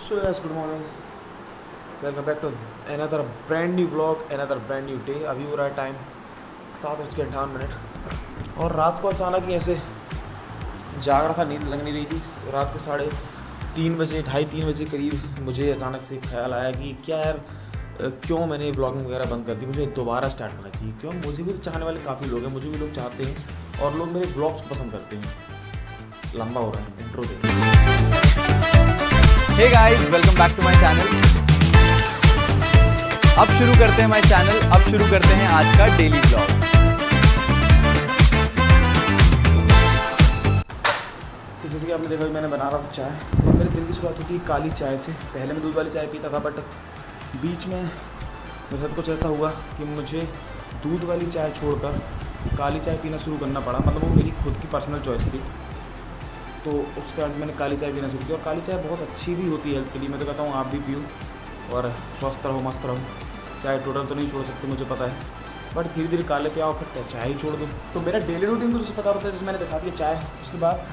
So guys, good morning. Welcome back to another brand new vlog, another brand new day. अभी हो रहा है time 7:58 और रात को अचानक ही ऐसे जाग रहा था, नींद लग नहीं रही थी। रात के 3:30 2:30 बजे करीब मुझे अचानक से ख्याल आया कि क्या यार, क्यों मैंने ब्लॉगिंग वगैरह बंद कर दी, मुझे दोबारा स्टार्ट करना चाहिए। क्यों, मुझे भी चाहने वाले काफ़ी लोग हैं, मुझे भी लोग चाहते हैं और लोग मेरे ब्लॉग्स को पसंद करते हैं। लंबा हो रहा है इंट्रो दे। Hey guys, welcome back to my channel. अब शुरू करते हैं अब शुरू करते हैं आज का डेली ब्लॉग। तो जैसे कि आपने देखा, मैंने बना रहा था चाय और मेरे दिन की शुरुआत होती है काली चाय से। पहले मैं दूध वाली चाय पीता था, बट बीच में मेरे साथ कुछ ऐसा हुआ कि मुझे दूध वाली चाय छोड़कर काली चाय पीना शुरू करना पड़ा। मतलब वो मेरी खुद की पर्सनल चॉइस थी। तो उसके बाद मैंने काली चाय पीना शुरू की और काली चाय बहुत अच्छी भी होती है हेल्थ के लिए। मैं तो कहता हूँ आप भी पियो और स्वस्थ रहो, मस्त रहो। चाय टोटल तो नहीं छोड़ सकते, मुझे पता है, बट धीरे धीरे काले पे आओ, फिर चाय ही छोड़ दो। तो मेरा डेली रूटीन तो जैसे पता होता है, जैसे मैंने दिखा दिया चाय। उसके बाद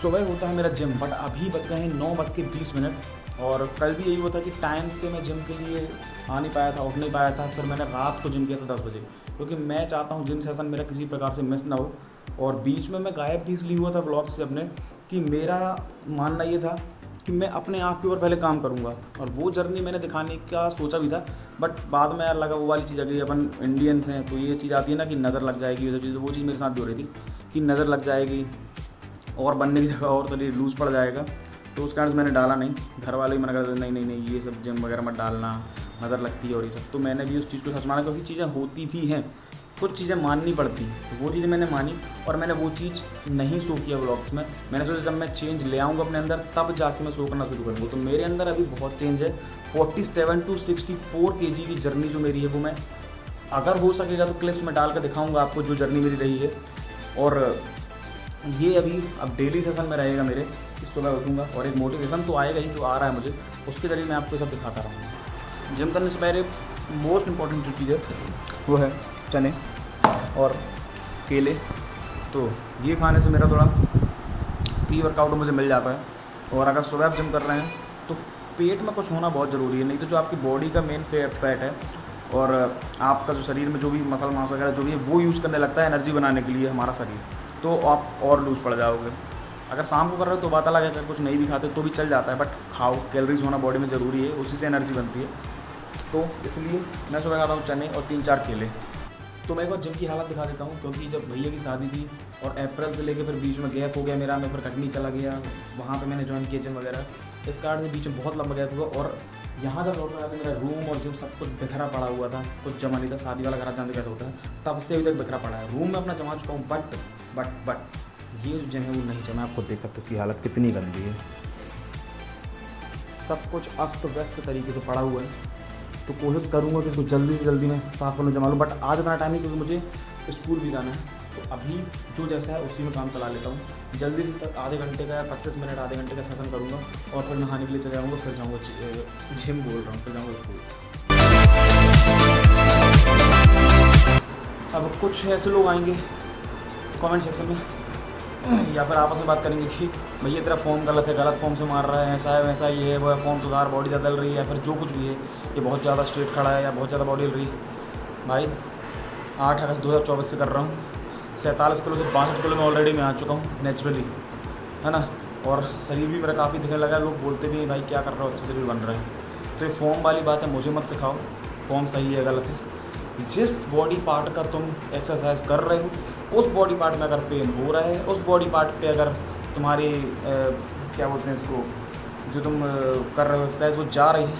सुबह होता है मेरा जिम, बट अभी बज गए हैं 9:20 और कल भी यही हुआ था कि टाइम से मैं जिम के लिए आ नहीं पाया था, उठ नहीं पाया था। फिर मैंने रात को जिम किया था 10 बजे, क्योंकि मैं चाहता हूँ जिम सेशन मेरा किसी प्रकार से मिस ना हो। और बीच में मैं गायब भी इसलिए हुआ था ब्लॉग से अपने, कि मेरा मानना ये था कि मैं अपने आप के ऊपर पहले काम करूँगा। और वो जर्नी मैंने दिखाने का सोचा भी था, बट बाद में यार लगा वो वाली चीज़ आ गई। अपन इंडियंस हैं तो ये चीज़ आती है ना कि नज़र लग जाएगी, ये सब चीज़। वो चीज़ मेरे साथ भी हो रही थी कि नज़र लग जाएगी और बनने की जगह और शरीर लूज़ पड़ जाएगा। तो उस कारण से मैंने डाला नहीं। घर वाले भी मना करते, नहीं ये सब जिम वगैरह मत डालना, नज़र लगती है और ये सब। तो मैंने भी उस चीज़ को सच माना, क्योंकि चीज़ें होती भी हैं, कुछ चीज़ें माननी पड़ती। तो वो चीज़ें मैंने मानी और मैंने वो चीज़ नहीं शो किया ब्लॉग्स में। मैंने सोचा जब मैं चेंज ले आऊँगा अपने अंदर, तब जाके मैं शो करना शुरू करूँगा। तो मेरे अंदर अभी बहुत चेंज है। 47 to 64 kg की जर्नी जो मेरी है, वो मैं अगर हो सकेगा तो क्लिप्स में डाल कर दिखाऊँगा आपको, जो जर्नी मेरी रही है। और ये अभी अब डेली सेशन में रहेगा मेरे, सुबह उठूँगा और एक मोटिवेशन तो आएगा ही, जो आ रहा है मुझे, उसके जरिए मैं आपको सब दिखाता रहूँगा। जिम करने से पहले मोस्ट इम्पॉर्टेंट जो चीज़ है वो है चने और केले। तो ये खाने से मेरा थोड़ा प्री वर्कआउट मुझे मिल जाता है। और अगर सुबह आप जिम कर रहे हैं तो पेट में कुछ होना बहुत ज़रूरी है, नहीं तो जो आपकी बॉडी का मेन फैट है और आपका जो शरीर में जो भी मसल मांस वगैरह जो भी है, वो यूज़ करने लगता है एनर्जी बनाने के लिए हमारा शरीर, तो आप और लूज़ पड़ जाओगे। अगर शाम को कर रहे हो तो बात अलग है, अगर कुछ नहीं भी खाते तो भी चल जाता है, बट खाओ, कैलोरीज होना बॉडी में ज़रूरी है, उसी से एनर्जी बनती है। तो इसलिए मैं सुबह खाता हूँ चने और 3-4 केले। तो मैं एक बार जिम की हालत दिखा देता हूँ, क्योंकि जब भैया की शादी थी और अप्रैल से लेकर फिर बीच में गैप हो गया मेरा, मैं फिर कटनी चला गया, वहाँ पे मैंने ज्वाइन किया जिम वगैरह। इस कारण से बीच में बहुत लंबा गैप हुआ। और यहाँ जब लौट रहा था, मेरा रूम और जिम सब कुछ बिखरा पड़ा हुआ था, कुछ जमा नहीं था। शादी वाला घर जानते कैसे होता है, तब से अभी तक बिखरा पड़ा है। रूम में अपना जमा चुका हूँ, बट ये जो जिम है वो नहीं जमा। आपको देख सकते हो उसकी हालत कितनी गंदी है, सब कुछ अस्त व्यस्त तरीके से पड़ा हुआ है। तो कोशिश करूँगा कि इसको जल्दी से जल्दी मैं साफ करने जमा लूँ, बट आज इतना टाइम नहीं, क्योंकि मुझे स्कूल भी जाना है। तो अभी जो जैसा है उसी में काम चला लेता हूँ। जल्दी से आधे घंटे का 25 मिनट आधे घंटे का सेशन करूँगा और फिर नहाने के लिए चले जाऊँगा, फिर जाऊँगा जिम, बोल रहा हूँ, फिर जाऊँगा स्कूल। अब कुछ ऐसे लोग आएंगे कमेंट सेक्शन में या फिर आपस में बात करेंगे कि भैया तेरा फॉर्म गलत है, गलत फॉर्म से मार रहा है, ऐसा है वैसा, ये है वो है, फॉर्म सुधार, बॉडी ज़्यादा डल रही है, या फिर जो कुछ भी है, ये बहुत ज़्यादा स्ट्रेट खड़ा है या बहुत ज़्यादा बॉडी डल रही है। भाई 8 अगस्त 2024 से कर रहा हूँ। 47 किलो से 62 किलो में ऑलरेडी मैं आ चुका हूँ नेचुरली, है ना। और शरीर भी मेरा काफ़ी दिखने लगा है। लोग बोलते भी हैं भाई क्या कर रहा हो, अच्छे शरीर बन रहा है। तो ये फॉर्म वाली बात है, मुझे मत सिखाओ फॉर्म सही है गलत है। जिस बॉडी पार्ट का तुम एक्सरसाइज कर रहे हो, उस बॉडी पार्ट में अगर पेन हो रहा है, उस बॉडी पार्ट पे अगर तुम्हारी क्या बोलते हैं इसको, जो तुम कर रहे हो एक्सरसाइज वो जा रही है,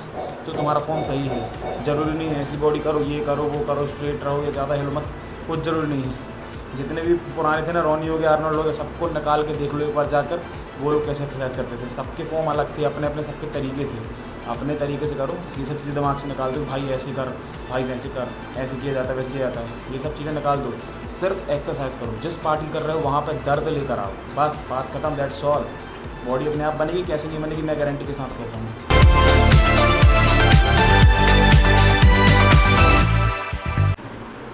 तो तुम्हारा फॉर्म सही है। ज़रूरी नहीं है ऐसी बॉडी करो, ये करो वो करो, स्ट्रेट रहो या ज़्यादा हिलो मत, कुछ ज़रूरी नहीं है। जितने भी पुराने थे ना, रॉनी हो गया, आर्नोल्ड हो गया, सबको निकाल के देख लो एक बार जाकर, वो लोग कैसे एक्सरसाइज करते थे। सबके फॉर्म अलग थे, अपने अपने सबके तरीके थे। अपने तरीके से करो, ये सब चीज़ें दिमाग से निकाल दो। भाई ऐसे कर, भाई वैसे कर, ऐसे किया जाता है वैसे किया जाता है, ये सब चीज़ें निकाल दो। सिर्फ एक्सरसाइज करो, जिस पार्ट कर रहे हो वहाँ पर दर्द लेकर आओ, बस बात खत्म, दैट्स ऑल। बॉडी अपने आप बनेगी, कैसे नहीं बनेगी मैं गारंटी के साथ कहता हूँ।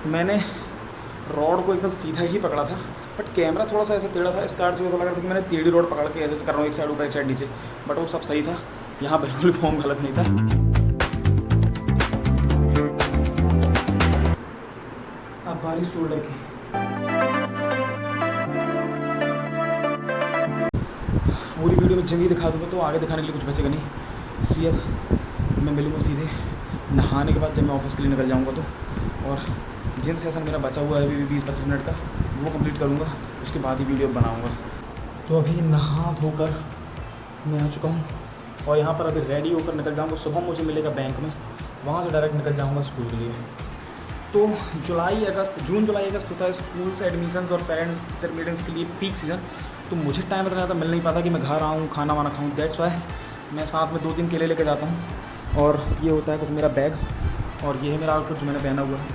मैंने रॉड को एकदम सीधा ही पकड़ा था, बट कैमरा थोड़ा सा ऐसा टेढ़ा था, इस कारण से मुझे लग रहा था कि मैंने टेढ़ी रॉड पकड़ के ऐसे कर रहा हूँ, एक साइड ऊपर एक साइड नीचे, बट वो सब सही था। यहाँ बिल्कुल फॉर्म गलत नहीं था। अब बारिश शोल्डर की। पूरी वीडियो में जमी दिखा दूँगा तो आगे दिखाने के लिए कुछ बचेगा नहीं, इसलिए अब मैं मिलूँगा सीधे नहाने के बाद जब मैं ऑफिस के लिए निकल जाऊँगा तो। और जिम सेशन मेरा बचा हुआ है अभी 20-25 मिनट का, वो कंप्लीट करूँगा, उसके बाद ही वीडियो बनाऊँगा। तो अभी नहा धोकर मैं आ चुका हूँ और यहाँ पर अभी रेडी होकर निकल जाऊँगा। सुबह मुझे मिलेगा बैंक में, वहाँ से डायरेक्ट निकल जाऊँगा स्कूल के लिए। तो जून जुलाई अगस्त होता है स्कूल से एडमिशन्स और पेरेंट्स टीचर मीटिंग्स के लिए पीक सीज़न। तो मुझे टाइम इतना ज़्यादा मिल नहीं पाता कि मैं घर आऊँ खाना वाना खाऊँ। दैट्स वाई मैं साथ में 2-3 केले लेकर जाता हूँ। और ये होता है कुछ मेरा बैग, और ये है मेरा आउटफिट जो मैंने पहना हुआ है।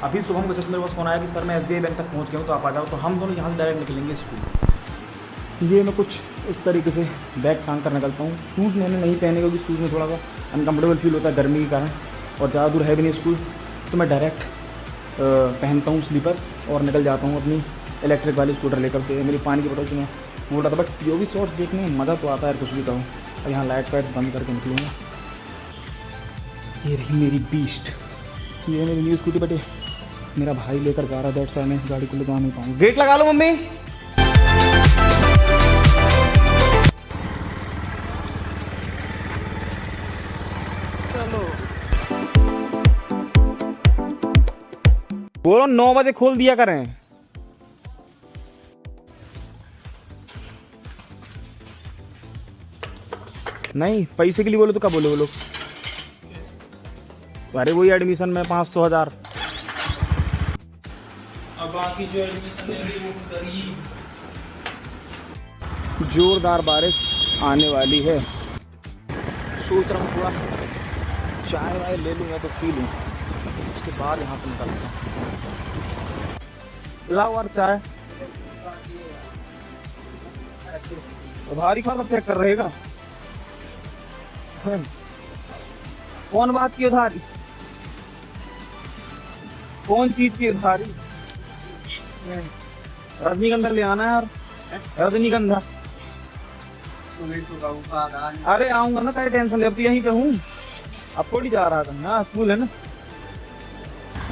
अभी सुबह मुझे जस्ट मेरे पास फ़ोन आया कि सर मैं SBI बैंक तक पहुँच गया हूँ, तो आप आ जाओ। तो हम दोनों यहाँ से डायरेक्ट निकलेंगे स्कूल। ये मैं कुछ इस तरीके से बैग टांग कर निकलता हूँ। शूज़ मैंने नहीं पहने क्योंकि शूज़ में थोड़ा सा अनकम्फर्टेबल फील होता है गर्मी के कारण, और ज़्यादा दूर है भी नहीं स्कूल। तो मैं डायरेक्ट पहनता हूँ स्लीपर्स और निकल जाता हूँ अपनी इलेक्ट्रिक वाली स्कूटर लेकर के। मेरी पानी की बोतल जो मैं मोड़ रहा था, बट जो भी शॉर्ट्स देखने में मज़ा तो आता है कुछ भी कहूँ। और यहाँ लाइट वाइट बंद करके निकलूँगा। ये रही मेरी बीस्ट, ये मेरी न्यू स्कूटी, बट मेरा भाई लेकर जा रहा है। दैट्स वाई मैं इस गाड़ी को ले जा नहीं पाऊँ। गेट लगा लो मम्मी। चलो बोलो 9 बजे खोल दिया करें। नहीं पैसे के लिए बोलो तो कब बोले वो लोग? अरे वही एडमिशन में 500,000। अब बाकी जो एडमिशन लेंगे वो करिए। जोरदार बारिश आने वाली है। सोच रहा हूँ थोड़ा चाय वाय ले लूँगा तो पी लूँ, उसके बाद यहाँ से निकलता हूँ। लाओ और चाय। भारी खाना चेक कर रहेगा। कौन बात की उधारी? कौन चीज की उधारी? रजनीगंधा ले आना यार, रजनीगंधा। अरे आऊंगा ना, क्या टेंशन ले, अब तो यहीं पे हूँ। अब थोड़ी जा रहा था ना, स्कूल है ना।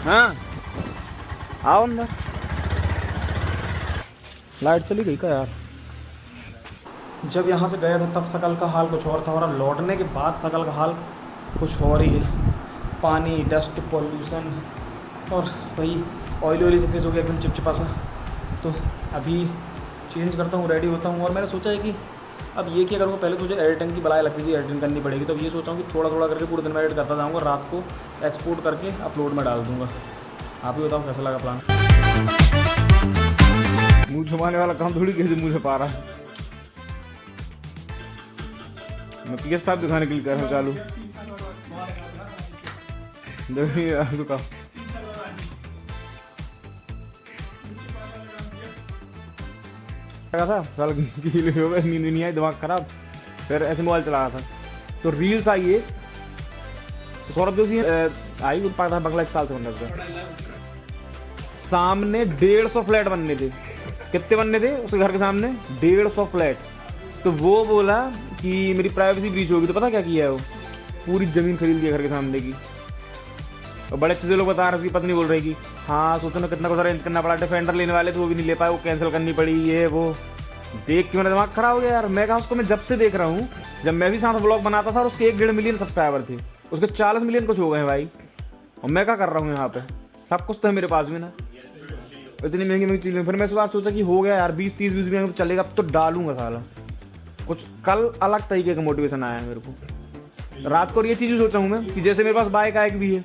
हाँ आओ अंदर। लाइट चली गई क्या यार? जब यहाँ से गया था तब शकल का हाल कुछ और था, और अब लौटने के बाद शकल का हाल कुछ और ही है। पानी, डस्ट, पॉल्यूशन, और वही ऑयली से फेस हो गया एकदम चिपचिपा सा। तो अभी चेंज करता हूँ, रेडी होता हूँ। और मैंने सोचा है कि अब ये क्या करूँगा, पहले तो मुझे एडिटिंग की बलाई लगती थी, एडिटिंग करनी पड़ेगी। तो ये सोचा हूँ कि थोड़ा थोड़ा करके पूरे दिन में एडिट करता जाऊँगा, रात को एक्सपोर्ट करके अपलोड में डाल दूँगा। आप ही बताओ कैसा लगा प्लान? मुँह छुपाने वाला काम थोड़ी कैसे मुँह छुपा रहा है। मैं PS5 दिखाने के लिए कर रहा हूँ चालू। देखिए था साल नींद नहीं आई, दिमाग खराब, फिर ऐसे मोबाइल चला रहा था तो रील्स आई है। तो सौरभ जोशी आई पाया था बंगला 1 साल से बनने से। सामने 150 फ्लैट बनने थे। कितने बनने थे उसके घर के सामने? 150 फ्लैट। तो वो बोला कि मेरी प्राइवेसी ब्रीच होगी, तो पता क्या किया है वो? पूरी ज़मीन खरीद ली घर के सामने की। और बड़े अच्छे से लोग बता रहे, उसकी पत्नी बोल रही कि हाँ सोचो ना कितना कुछ अरेंज करना पड़ा। डिफेंडर लेने वाले तो वो भी नहीं ले पाए, वो कैंसिल करनी पड़ी। ये वो देख के मेरा दिमाग खराब हो गया यार। मैं कहा उसको मैं जब से देख रहा हूँ, जब मैं भी साथ ब्लॉग बनाता था और उसके 1-1.5 मिलियन सब्सक्राइबर थे, उसके 40 मिलियन कुछ हो गए हैं भाई। और मैं क्या कर रहा हूँ यहाँ पे? सब कुछ तो है मेरे पास भी ना, इतनी महंगी महंगी चीज़ें। फिर मैं इस बार सोचा कि हो गया यार 20-30 व्यूज भी तो चलेगा, अब तो डालूंगा साला कुछ। कल अलग तरीके का मोटिवेशन आया है मेरे को। रात को ये चीज़ सोचा हूँ मैं कि जैसे मेरे पास बाइक आइक भी है,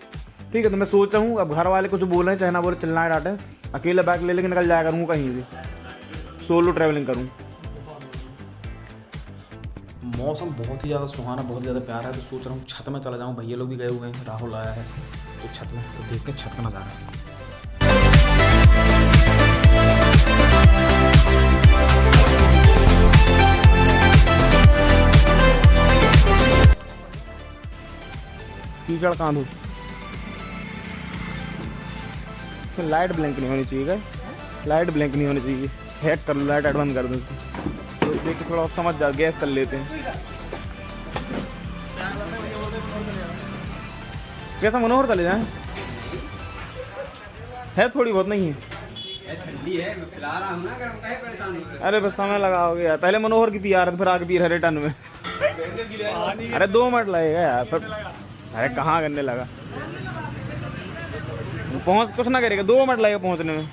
ठीक है, तो मैं सोच रहा हूँ अब घर वाले कुछ बोल रहे हैं चाहे ना बोले, चलना है डांटे, अकेले बाइक ले लेके निकल जाया करूँगा कहीं भी, सोलो ट्रैवलिंग करूँ। मौसम बहुत ही ज़्यादा सुहाना, बहुत ज़्यादा प्यारा है। तो सोच रहा हूँ छत में चला जाऊँ। भैया लोग भी गए हुए हैं, राहुल आया है तो छत में, तो देखते हैं छत का नज़ारा है। कीचड़ कहाँ धूप, लाइट ब्लैंक नहीं होनी चाहिए, लाइट ब्लैंक नहीं होनी चाहिए। हैक कर लो, लाइट बंद कर दो उसको, तो देख के थोड़ा समझ जा। गैस कर लेते हैं। कैसा मनोहर चले जाए? है थोड़ी बहुत, नहीं है? ठंडी है, मैं पिला रहा हूँ ना, अगर हम कहे परेशान हो रहे। अरे बस समय लगाओगे यार, पहले मनोहर की पी यार, फिर आगे पी रहे टन में। अरे 2 मिनट लगेगा यार फिर। अरे कहाँ करने लगा, पहुँच कुछ ना करेगा, 2 मिनट लगेगा पहुँचने में।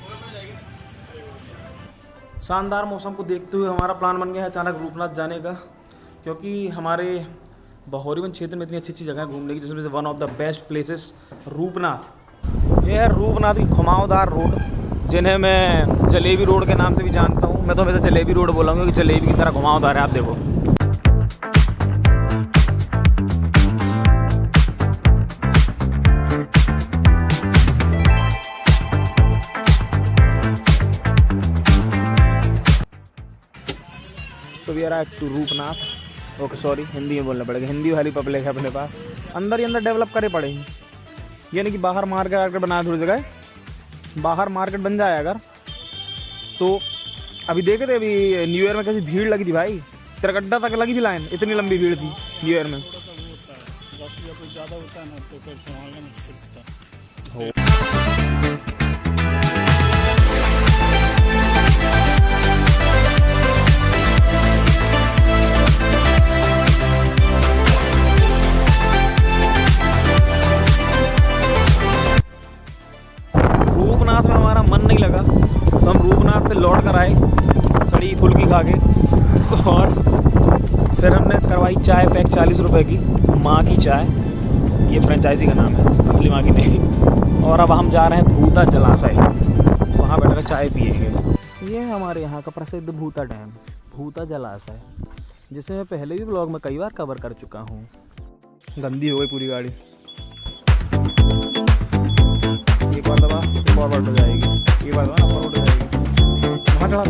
शानदार मौसम को देखते हुए हमारा प्लान बन गया है अचानक रूपनाथ जाने का, क्योंकि हमारे बहोरीवन क्षेत्र में इतनी अच्छी अच्छी जगह घूमने की, जिसमें से one of the best places Rupnath. ये है रूपनाथ की घुमावदार रोड, जिन्हें मैं जलेबी रोड के नाम से भी जानता हूँ। मैं तो हमेशा जलेबी रोड बोलूँगा क्योंकि जलेबी की तरह घुमावदार है। आप देखो, तो we are at to Rupnath. Okay sorry, Hindi में बोलना पड़ेगा, हिंदी वाली पब्लिक है अपने पास। अंदर ही अंदर डेवलप करे पड़े हैं, ये नहीं कि बाहर मार्केट बनाया थोड़ी जगह, बाहर मार्केट बन जाए अगर तो। अभी देखे थे, अभी न्यू ईयर में कैसी भीड़ लगी थी भाई, तिरगड्डा तक लगी थी लाइन, इतनी लंबी भीड़ थी न्यू ईयर में। रूपनाथ में हमारा मन नहीं लगा, तो हम रूपनाथ से लौट कर आए सड़ी फुल्की खा के, और फिर हमने करवाई चाय पैक 40 रुपए की, माँ की चाय, ये फ्रेंचाइजी का नाम है, असली माँ की नहीं। और अब हम जा रहे हैं भूता जलाशय, वहाँ बैठकर चाय पिएंगे। ये है हमारे यहाँ का प्रसिद्ध भूता डैम, भूता जलाशय, जिसे मैं पहले भी ब्लॉग में कई बार कवर कर चुका हूँ। गंदी हो गई पूरी गाड़ी, एक बार दबा एक और बार हो जाएगी, एक बार दबा ना और हो जाएगी। वहाँ चढ़ा